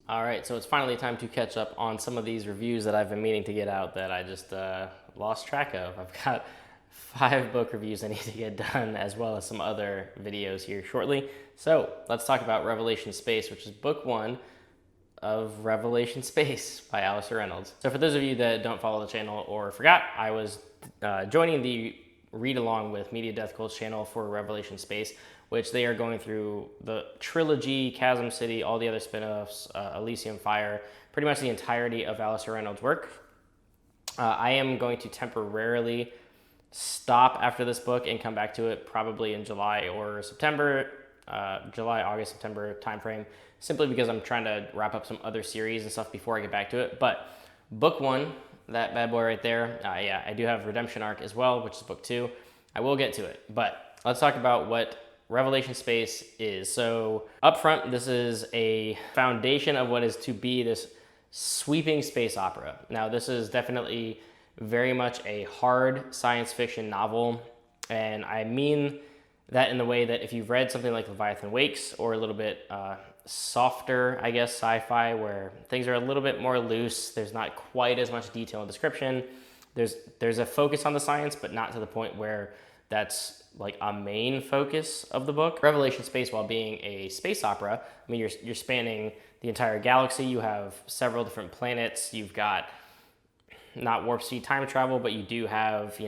All right, so it's finally time to catch up on some of these reviews that I've been meaning to get out that I just lost track of. I've got 5 book reviews I need to get done, as well as some other videos here shortly. So let's talk about Revelation Space, which is book 1 of Revelation Space by Alastair Reynolds. So for those of you that don't follow the channel or forgot, I was joining the read along with Media Death Cult's channel for Revelation Space, which they are going through the trilogy, Chasm City, all the other spin-offs, Elysium Fire, pretty much the entirety of Alastair Reynolds' work. I am going to temporarily stop after this book and come back to it probably in July or September, July, August, September timeframe, simply because I'm trying to wrap up some other series and stuff before I get back to it. But book 1, that bad boy right there, yeah, I do have Redemption Arc as well, which is book 2. I will get to it, but let's talk about what Revelation Space is. So up front, this is a foundation of what is to be this sweeping space opera. Now, this is definitely very much a hard science fiction novel, and I mean that in the way that if you've read something like Leviathan Wakes, or a little bit softer, I guess, sci-fi, where things are a little bit more loose, there's not quite as much detail and description, there's a focus on the science, but not to the point where that's like a main focus of the book. Revelation Space, while being a space opera, I mean, you're spanning the entire galaxy. You have several different planets. You've got not warp speed time travel, but you do have,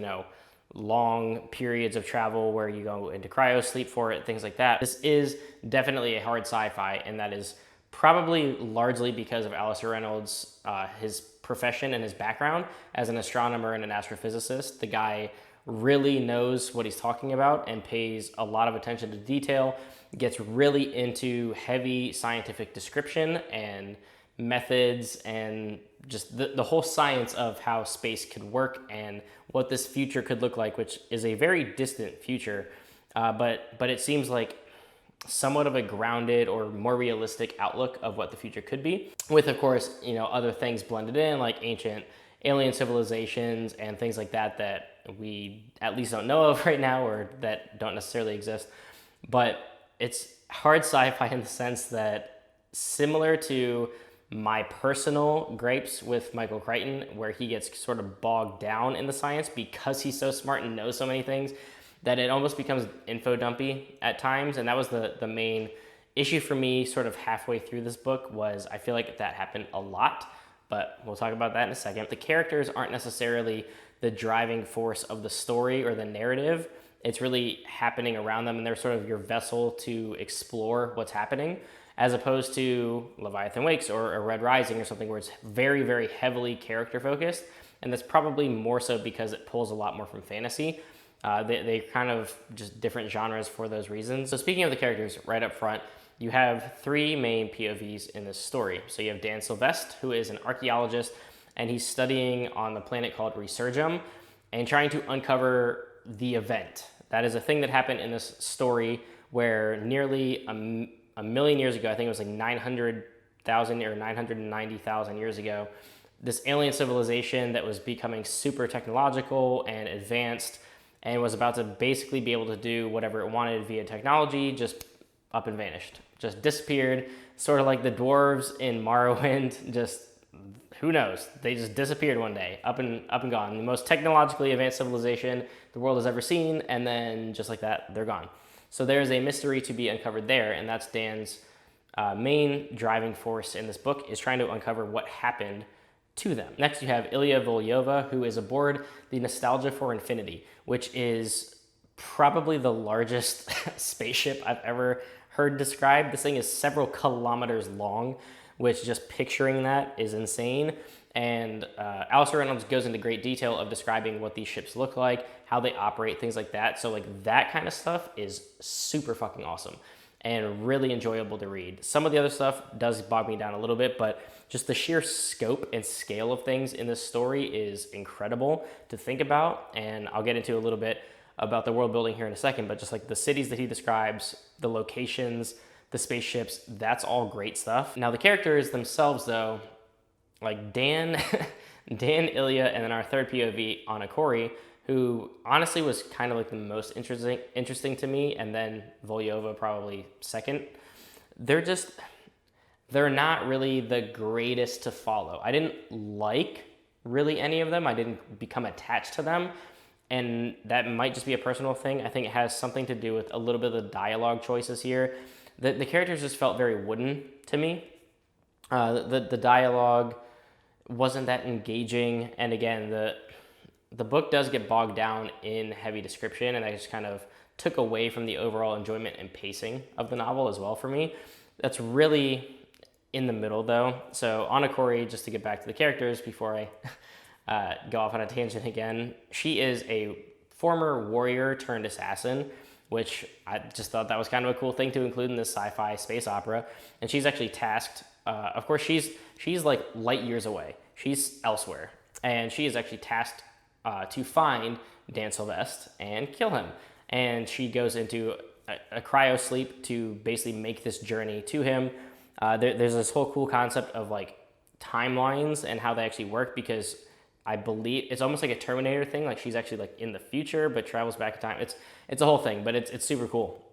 long periods of travel where you go into cryo sleep for it, things like that. This is definitely a hard sci-fi, and that is probably largely because of Alastair Reynolds, his profession and his background as an astronomer and an astrophysicist. The guy really knows what he's talking about and pays a lot of attention to detail, gets really into heavy scientific description and methods and just the whole science of how space could work and what this future could look like, which is a very distant future, but it seems like somewhat of a grounded or more realistic outlook of what the future could be, with, of course, other things blended in, like ancient alien civilizations and things like that we at least don't know of right now, or that don't necessarily exist. But it's hard sci-fi in the sense that, similar to my personal gripes with Michael Crichton, where he gets sort of bogged down in the science because he's so smart and knows so many things, that it almost becomes info dumpy at times. And that was the main issue for me sort of halfway through this book. Was I feel like that happened a lot, but we'll talk about that in a second. The characters aren't necessarily the driving force of the story or the narrative. It's really happening around them, and they're sort of your vessel to explore what's happening, as opposed to Leviathan Wakes or Red Rising or something where it's very, very heavily character focused. And that's probably more so because it pulls a lot more from fantasy. They kind of just different genres for those reasons. So speaking of the characters, right up front, you have 3 main POVs in this story. So you have Dan Sylvestre, who is an archaeologist, and he's studying on the planet called Resurgam and trying to uncover the event. That is a thing that happened in this story where nearly a million years ago, I think it was like 900,000 or 990,000 years ago, this alien civilization that was becoming super technological and advanced and was about to basically be able to do whatever it wanted via technology, just up and vanished, just disappeared, sort of like the dwarves in Morrowind. Just who knows, they just disappeared one day, up and gone. The most technologically advanced civilization the world has ever seen, and then just like that, they're gone. So there's a mystery to be uncovered there, and that's Dan's main driving force in this book, is trying to uncover what happened to them. Next, you have Ilya Volyova, who is aboard the Nostalgia for Infinity, which is probably the largest spaceship I've ever heard described. This thing is several kilometers long, which just picturing that is insane. And Alastair Reynolds goes into great detail of describing what these ships look like, how they operate, things like that. So like that kind of stuff is super fucking awesome and really enjoyable to read. Some of the other stuff does bog me down a little bit, but just the sheer scope and scale of things in this story is incredible to think about. And I'll get into a little bit about the world building here in a second, but just like the cities that he describes, the locations, the spaceships, that's all great stuff. Now the characters themselves though, like Dan, Ilya, and then our third POV, Anna Corey, who honestly was kind of like the most interesting to me, and then Volyova probably second. They're just, they're not really the greatest to follow. I didn't like really any of them. I didn't become attached to them. And that might just be a personal thing. I think it has something to do with a little bit of the dialogue choices here. The characters just felt very wooden to me. The dialogue wasn't that engaging. And again, the book does get bogged down in heavy description, and that just kind of took away from the overall enjoyment and pacing of the novel as well for me. That's really in the middle though. So Anakori, just to get back to the characters before I go off on a tangent again, she is a former warrior turned assassin, which I just thought that was kind of a cool thing to include in this sci-fi space opera. And she's actually tasked, of course she's like light years away. She's elsewhere. And she is actually tasked to find Dan Sylvestre and kill him. And she goes into a cryo sleep to basically make this journey to him. There's this whole cool concept of like timelines and how they actually work, because I believe it's almost like a Terminator thing. Like she's actually like in the future, but travels back in time. It's a whole thing, but it's super cool.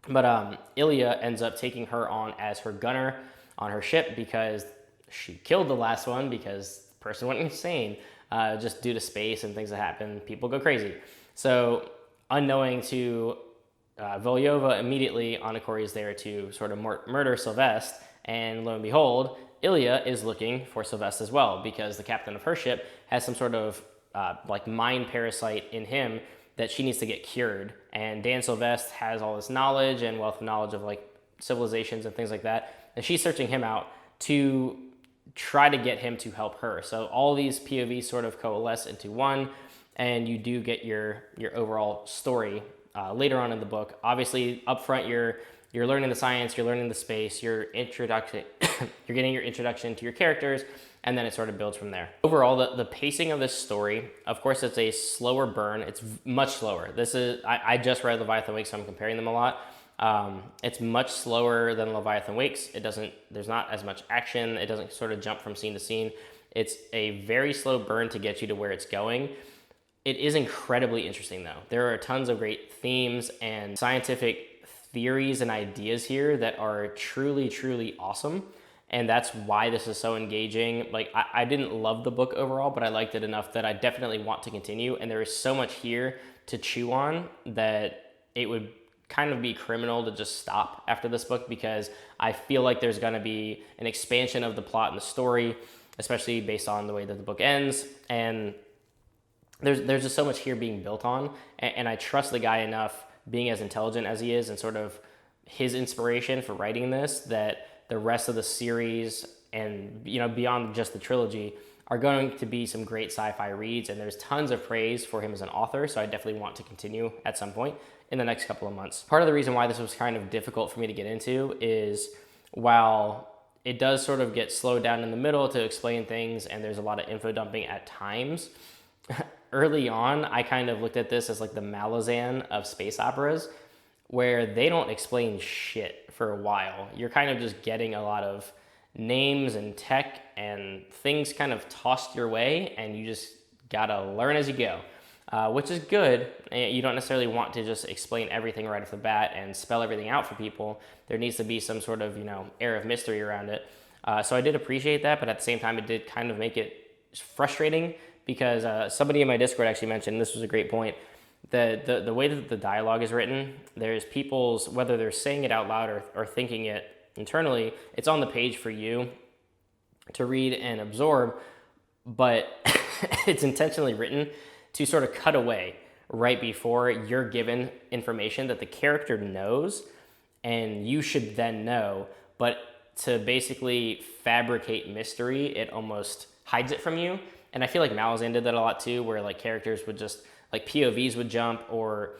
But Ilya ends up taking her on as her gunner on her ship because she killed the last one because the person went insane just due to space and things that happen. People go crazy. So unknowing to Volyova, immediately Anakori is there to sort of murder Sylvestre, and lo and behold, Ilya is looking for Sylvestre as well, because the captain of her ship has some sort of like mind parasite in him that she needs to get cured. And Dan Sylvestre has all this knowledge and wealth of knowledge of like civilizations and things like that, and she's searching him out to try to get him to help her. So all these POVs sort of coalesce into one, and you do get your overall story later on in the book. Obviously, up front, you're learning the science, you're learning the space, you're getting your introduction to your characters, and then it sort of builds from there. Overall, the pacing of this story, of course, it's a slower burn. It's much slower. I just read Leviathan Wakes, so I'm comparing them a lot. It's much slower than Leviathan Wakes. There's not as much action. It doesn't sort of jump from scene to scene. It's a very slow burn to get you to where it's going. It is incredibly interesting though. There are tons of great themes and scientific theories and ideas here that are truly, truly awesome. And that's why this is so engaging. Like, I didn't love the book overall, but I liked it enough that I definitely want to continue. And there is so much here to chew on that it would kind of be criminal to just stop after this book, because I feel like there's going to be an expansion of the plot and the story, especially based on the way that the book ends. And there's just so much here being built on. And I trust the guy enough, being as intelligent as he is and sort of his inspiration for writing this, that the rest of the series and, you know, beyond just the trilogy are going to be some great sci-fi reads. And there's tons of praise for him as an author. So I definitely want to continue at some point in the next couple of months. Part of the reason why this was kind of difficult for me to get into is, while it does sort of get slowed down in the middle to explain things and there's a lot of info dumping at times, early on, I kind of looked at this as like the Malazan of space operas, where they don't explain shit for a while. You're kind of just getting a lot of names and tech and things kind of tossed your way, and you just gotta learn as you go, which is good. You don't necessarily want to just explain everything right off the bat and spell everything out for people. There needs to be some sort of, you know, air of mystery around it. So I did appreciate that, but at the same time, it did kind of make it frustrating, because somebody in my Discord actually mentioned, and this was a great point, the way that the dialogue is written, there's people's, whether they're saying it out loud or thinking it internally, it's on the page for you to read and absorb, but it's intentionally written to sort of cut away right before you're given information that the character knows and you should then know, but to basically fabricate mystery, it almost hides it from you. And I feel like Malazan did that a lot too, where like characters would just, like POVs would jump or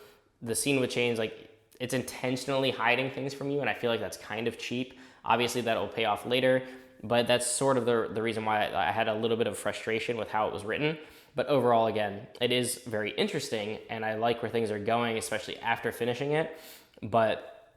the scene would change. Like, it's intentionally hiding things from you, and I feel like that's kind of cheap. Obviously that will pay off later, but that's sort of the reason why I had a little bit of frustration with how it was written. But overall, again, it is very interesting, and I like where things are going, especially after finishing it. But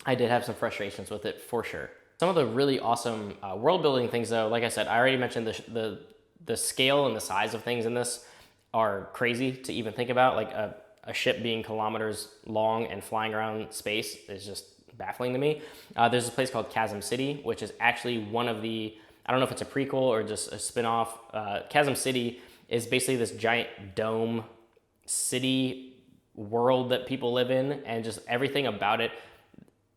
I did have some frustrations with it for sure. Some of the really awesome world building things though, like I said, I already mentioned the scale and the size of things in this are crazy to even think about. Like a ship being kilometers long and flying around space is just baffling to me. There's this place called Chasm City, which is actually one of the, I don't know if it's a prequel or just a spin-off. Chasm City is basically this giant dome city world that people live in, and just everything about it,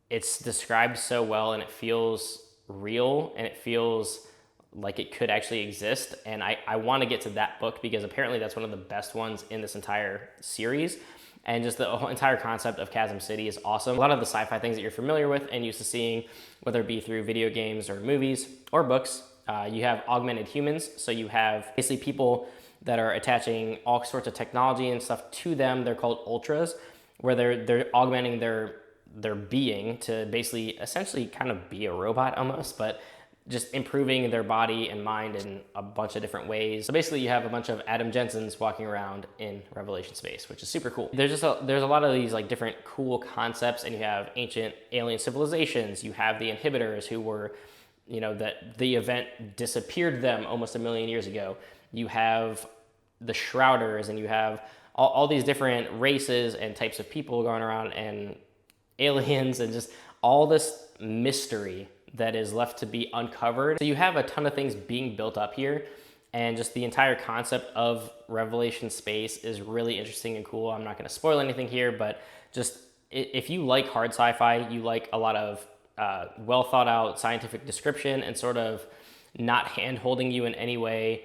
it's described so well, and it feels real, and it feels like it could actually exist. And I want to get to that book because apparently that's one of the best ones in this entire series. And just the whole entire concept of Chasm City is awesome. A lot of the sci-fi things that you're familiar with and used to seeing, whether it be through video games or movies or books, you have augmented humans. So you have basically people that are attaching all sorts of technology and stuff to them. They're called ultras, where they're augmenting their being to basically essentially kind of be a robot almost, but just improving their body and mind in a bunch of different ways. So basically you have a bunch of Adam Jensen's walking around in Revelation space, which is super cool. There's a lot of these like different cool concepts, and you have ancient alien civilizations. You have the inhibitors who were, you know, that the event disappeared them almost 1 million years ago. You have the Shrouders, and you have all these different races and types of people going around, and aliens, and just all this mystery that is left to be uncovered. So you have a ton of things being built up here, and just the entire concept of Revelation space is really interesting and cool. I'm not going to spoil anything here, but just if you like hard sci-fi, you like a lot of well thought out scientific description and sort of not hand holding you in any way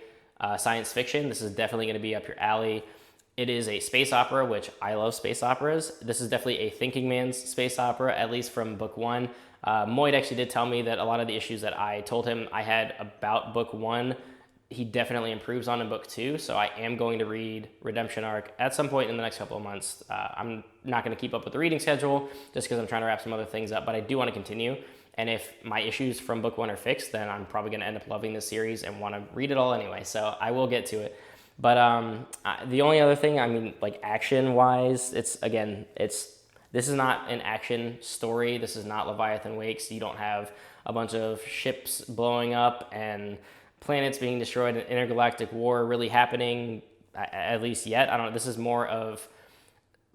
science fiction, this is definitely going to be up your alley. It is a space opera, which I love space operas. This is definitely a thinking man's space opera, at least from book one. Moyd actually did tell me that a lot of the issues that I told him I had about book one, he definitely improves on in book two. So I am going to read Redemption Arc at some point in the next couple of months. I'm not going to keep up with the reading schedule just because I'm trying to wrap some other things up, but I do want to continue. And if my issues from book one are fixed, then I'm probably going to end up loving this series and want to read it all anyway. So I will get to it. But the only other thing, I mean, like action-wise, this is not an action story. This is not Leviathan Wakes. You don't have a bunch of ships blowing up and planets being destroyed and intergalactic war really happening, at least yet. I don't know. This is more of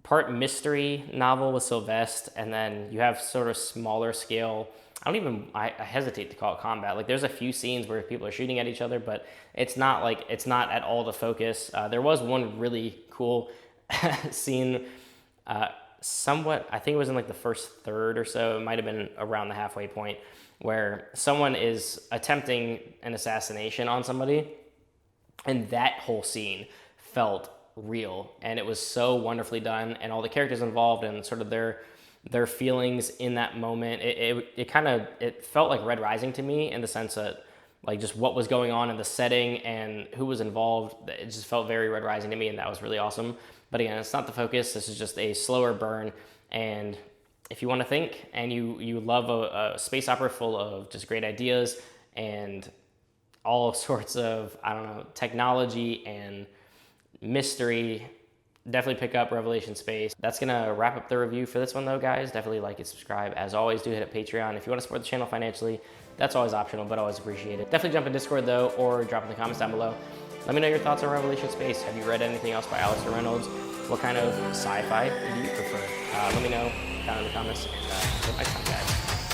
part mystery novel with Sylvester, and then you have sort of smaller scale. I hesitate to call it combat. Like there's a few scenes where people are shooting at each other, but it's not at all the focus. There was one really cool scene, somewhat, I think it was in like the first third or so, it might have been around the halfway point, where someone is attempting an assassination on somebody, and that whole scene felt real, and it was so wonderfully done, and all the characters involved and sort of their feelings in that moment. It felt like Red Rising to me, in the sense that like just what was going on in the setting and who was involved. It just felt very Red Rising to me, and that was really awesome. But again, it's not the focus. This is just a slower burn. And if you want to think and you love a space opera full of just great ideas and all sorts of, I don't know, technology and mystery, definitely pick up Revelation Space. That's going to wrap up the review for this one though, guys. Definitely like and subscribe. As always, do hit up Patreon. If you want to support the channel financially, that's always optional, but always appreciated. Definitely jump in Discord though, or drop in the comments down below. Let me know your thoughts on Revelation Space. Have you read anything else by Alastair Reynolds? What kind of sci-fi do you prefer? Let me know down in the comments. Until next time, guys.